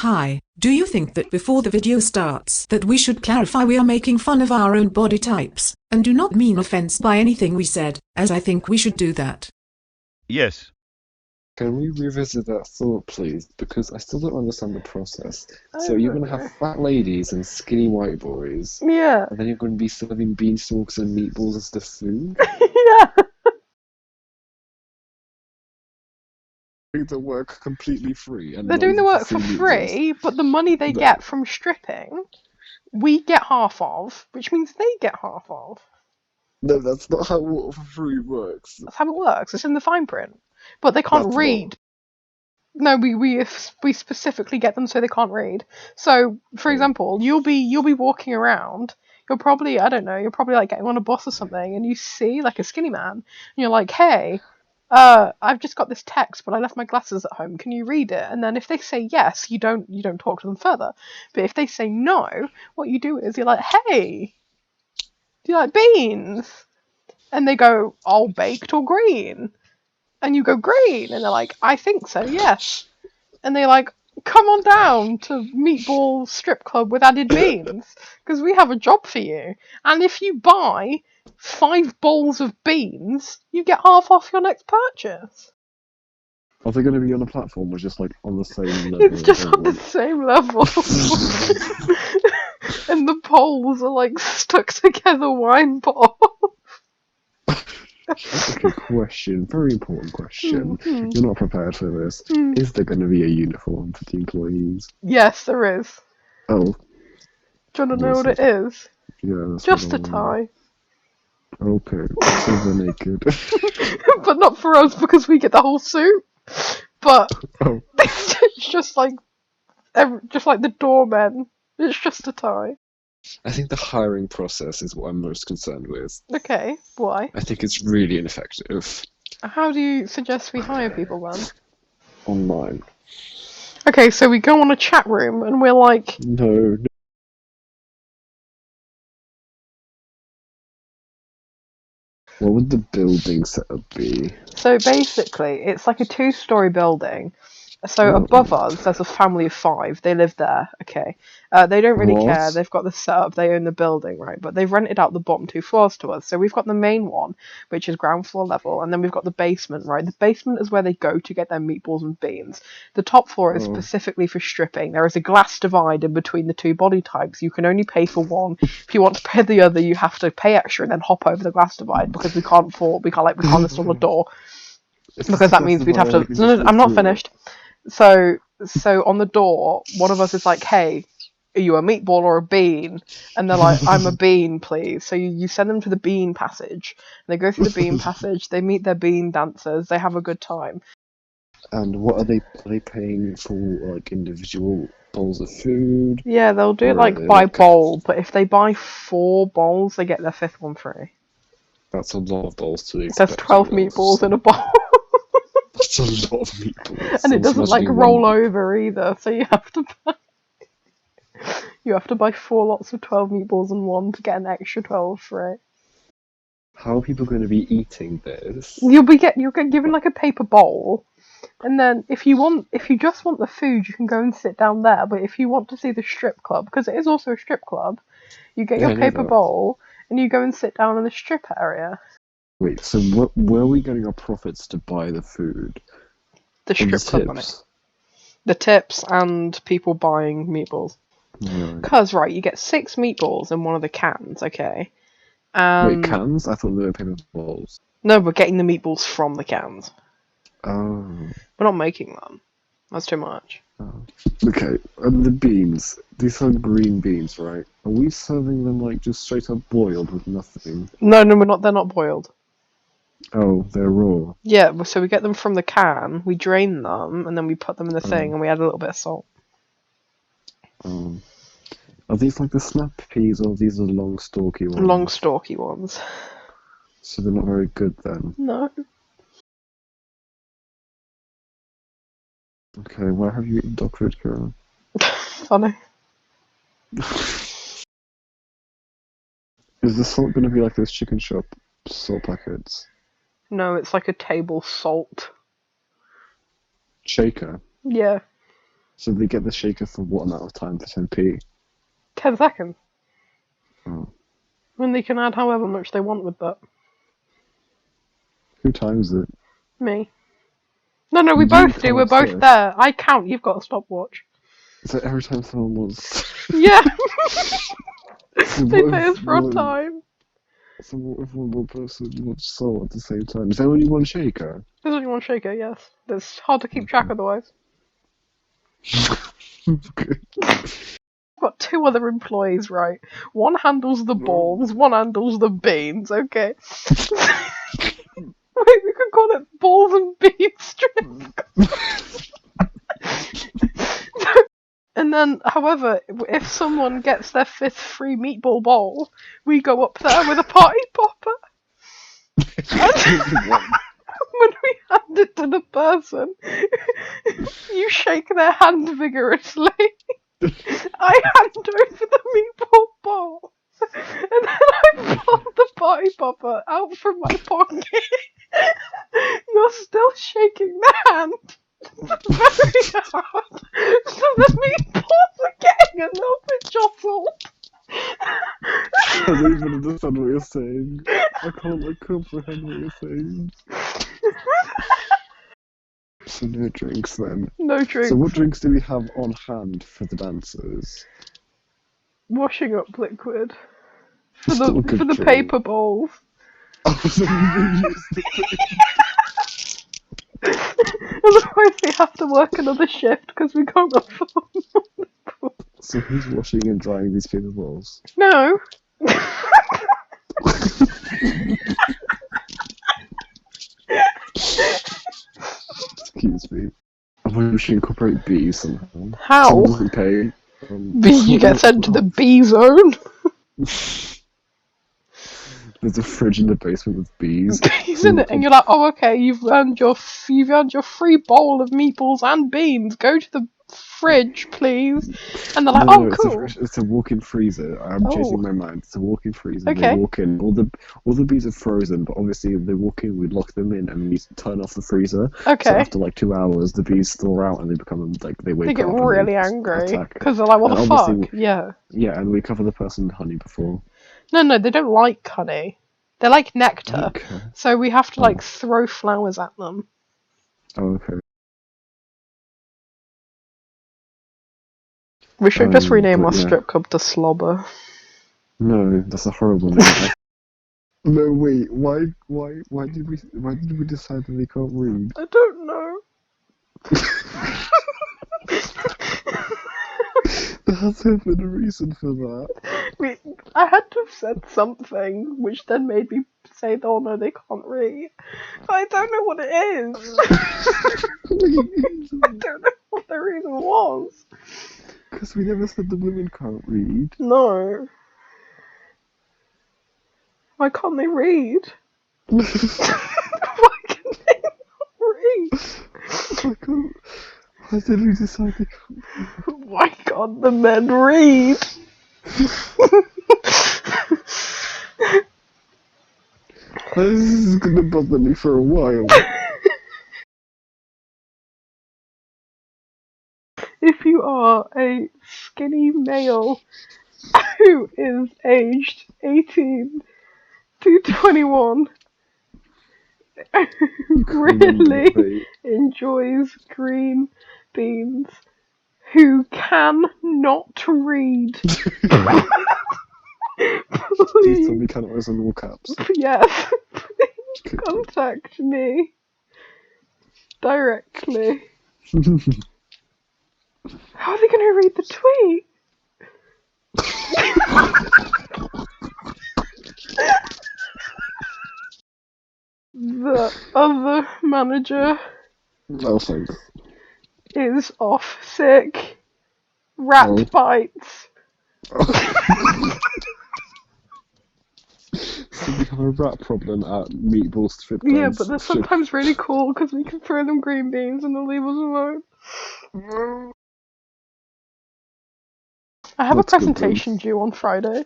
Hi, do you think that before the video starts that we should clarify we are making fun of our own body types, and do not mean offense by anything we said, as I think we should do that. Yes. Can we revisit that thought, please? Because I still don't understand the process. So you're going to have fat ladies and skinny white boys, Yeah. and then you're going to be serving beanstalks and meatballs as the food? Yeah. Doing the work completely free. And They're not doing the even work for free, but the money they get from stripping, we get half of, which means they get half of. No, that's not how work for free works. That's how it works. It's in the fine print. But they can't That's read. No, we specifically get them so they can't read. So, for example, you'll be walking around. You're probably like getting on a bus or something, and you see like a skinny man, and you're like, "Hey, I've just got this text, but I left my glasses at home. Can you read it?" And then if they say yes, you don't talk to them further. But if they say no, what you do is you're like, "Hey, do you like beans?" And they go, "All baked or green?" And you go, "Green," and they're like, "I think so, yes." And they're like, "Come on down to Meatball Strip Club with added beans, because we have a job for you. And if you buy 5 bowls of beans, you get half off your next purchase." Are they going to be on a platform or just like on the same level? It's just on the same level. And the poles are like stuck together wine bottles. Okay, question. Very important question. Mm-hmm. You're not prepared for this. Is there going to be a uniform for the employees? Yes, there is. Oh. Do you want to know what it is? Yeah, that's Just what a I tie. Okay, so they're naked. But not for us, because we get the whole suit. But Oh. it's just like the doormen. It's just a tie. I think the hiring process is what I'm most concerned with. Okay, why? I think it's really ineffective. How do you suggest we hire people then? Online. Okay, so we go on a chat room and we're like, No. What would the building setup be? so basically, it's like a 2-story building. So above us, there's a family of 5. They live there, okay. They don't really care. They've got the setup. They own the building, right? But they've rented out the bottom 2 floors to us. So we've got the main one, which is ground floor level, and then we've got the basement, right? The basement is where they go to get their meatballs and beans. The top floor is specifically for stripping. There is a glass divide in between the 2 body types. You can only pay for one. If you want to pay the other, you have to pay extra and then hop over the glass divide, because we can't install a door. Because that means we'd have to... No, I'm not finished. So on the door, one of us is like, "Hey, are you a meatball or a bean?" And they're like, "I'm a bean, please." So you send them to the bean passage. And they go through the bean passage, they meet their bean dancers, they have a good time. And what are they paying for, like, individual bowls of food? Yeah, they'll do it like by bowl, but if they buy 4 bowls, they get their 5th one free. That's a lot of bowls to expect. There's 12 meatballs in a bowl. That's a lot of meatballs. And it doesn't like roll over either, so you have to buy 4 lots of 12 meatballs and 1 to get an extra 12 free. How are people going to be eating this? You'll get given like a paper bowl, and then if you just want the food, you can go and sit down there. But if you want to see the strip club, because it is also a strip club, you get your paper bowl and you go and sit down in the strip area. Wait, so where are we getting our profits to buy the food? The strip club money. The tips and people buying meatballs. Because, right, you get 6 meatballs in one of the cans, okay? Wait, cans? I thought they were paper bowls. No, we're getting the meatballs from the cans. Oh. We're not making them. That's too much. Oh. Okay, and the beans. These are green beans, right? Are we serving them like just straight up boiled with nothing? No, we're not. They're not boiled. Oh, they're raw. Yeah, so we get them from the can, we drain them, and then we put them in the thing, and we add a little bit of salt. Are these like the snap peas, or these are long stalky ones? Long stalky ones. So they're not very good then? No. Okay, where have you eaten Dr. Edgar? Funny. Is the salt going to be like those chicken shop salt packets? No, it's like a table salt. Shaker? Yeah. So they get the shaker for what amount of time for 10p? 10 seconds. Oh. And they can add however much they want with that. Who times it? Me. No, we You both do. can't We're both say. there. I count. You've got a stopwatch. So every time someone wants... Yeah. So They what pay if us for our one- time. So what if one more person wants salt at the same time? Is there only one shaker? There's only one shaker, yes. It's hard to keep track otherwise. Okay. I've got 2 other employees, right? One handles the balls, one handles the beans, okay? Wait, we could call it balls and bean strips. And then, however, if someone gets their 5th free meatball bowl, we go up there with a party popper. When we hand it to the person, you shake their hand vigorously. I hand over the meatball bowl, and then I pull the party popper out from my pocket. You're still shaking the hand very hard, so the meatballs are getting a little bit jostled. I don't even understand what you're saying. I can't comprehend what you're saying. So no drinks then. No drinks. So what drinks do we have on hand for the dancers? Washing up liquid for Still a good the drink. paper bowls. Oh, so we reuse the Otherwise, we have to work another shift because we can't afford. So who's washing and drying these paper bowls? No. Excuse me. I wonder if we should incorporate bees somehow. How? Someone doesn't pay. You get sent to the bee zone. There's a fridge in the basement with bees. Bees in it, and you're like, oh, okay, you've earned your free bowl of meatballs and beans. Go to the fridge, please. And they're like, No, cool. it's a walk-in freezer. I'm changing my mind. It's a walk-in freezer. Okay. They walk in. All the bees are frozen, but obviously they walk in. We lock them in, and we turn off the freezer. Okay. So after like 2 hours, the bees thaw out, and they become like they wake up. They get and really they angry attack. because they're like, what And the obviously fuck? Yeah. Yeah, and we cover the person in honey before. No, they don't like honey. They like nectar. Okay. So we have to like throw flowers at them. Oh, okay. We should just rename but our yeah. strip club to Slobber. No, that's a horrible name. No, wait. Why did we decide that they can't read? I don't know. There has to have been a reason for that. I had to have said something, which then made me say, oh no, they can't read. But I don't know what it is. I don't know what the reason was. Because we never said the women can't read. No. Why can't they read? Why can they not read? Why did we decide they can't read? Why can't the men read? This is gonna bother me for a while. If you are a skinny male who is aged 18 to 21, who really enjoys green beans, who can not read, Please tell me cannot in all caps. Yes, please contact me directly. How are they going to read the tweet? The other manager is off sick. Rat bites. So we have a rat problem at Meatball Strip. Yeah, but they're sometimes really cool because we can throw them green beans and they'll leave us alone. I have a presentation due on Friday.